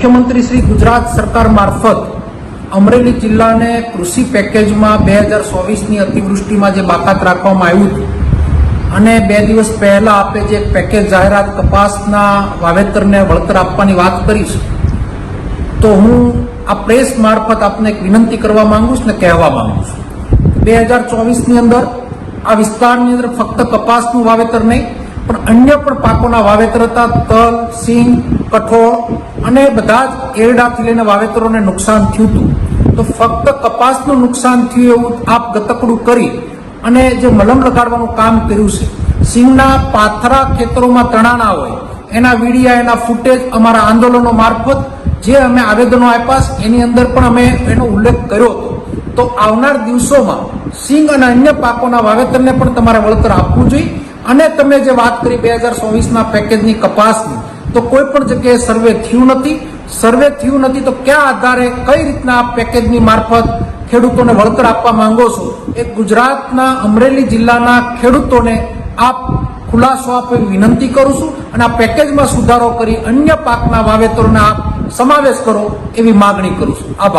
મુખ્યમંત્રી શ્રી ગુજરાત સરકાર મારફત અમરેલી જિલ્લાને કૃષિ પેકેજમાં 2024ની અતિવૃષ્ટિમાં જે બાકાત રાખવામાં આવ્યું હતું અને 2 દિવસ પહેલા આપે જે પેકેજ જાહેરાત કપાસના વાવેતરને વળતર આપવાની વાત કરી છે, તો હું આ પ્રેસ મારફત આપને એક વિનંતી કરવા માંગુ છું ને કહેવા માંગુ છું. 2024ની અંદર આ વિસ્તારની અંદર ફક્ત કપાસનું વાવેતર નહીં પણ અન્ય પણ પાકોના વાવેતર હતા. તલ, સિંગ, કઠોળ અને બધા જ એરડાથી લઈને વાવેતરોને નુકસાન થયું હતું. તો ફક્ત કપાસનું નુકસાન થયું એવું આપ ગતકડું કરી અને જે મલમ લગાડવાનું કામ કર્યું છે. સિંગના પાથરા ખેતરોમાં તણાના હોય એના વિડીયા, એના ફૂટેજ અમારા આંદોલનો મારફત જે અમે આવેદનો આપ્યા એની અંદર પણ અમે એનો ઉલ્લેખ કર્યો હતો. તો આવનાર દિવસોમાં સિંગ અને અન્ય પાકોના વાવેતરને પણ તમારે વળતર આપવું જોઈએ. અને તમે જે વાત કરી 2024ના પેકેજની કપાસની, તો કોઈ પણ જગ્યાએ સર્વે થયું નથી. તો કયા આધારે કઈ રીતના આ પેકેજની મારફત ખેડૂતોને વળતર આપવા માંગો છો? એ ગુજરાતના અમરેલી જિલ્લાના ખેડૂતોને આપ ખુલાસો આપે વિનંતી કરું છું અને આ પેકેજમાં સુધારો કરી અન્ય પાકના વાવેતરોને આપ સમાવેશ કરો એવી માગણી કરું છું. આભાર.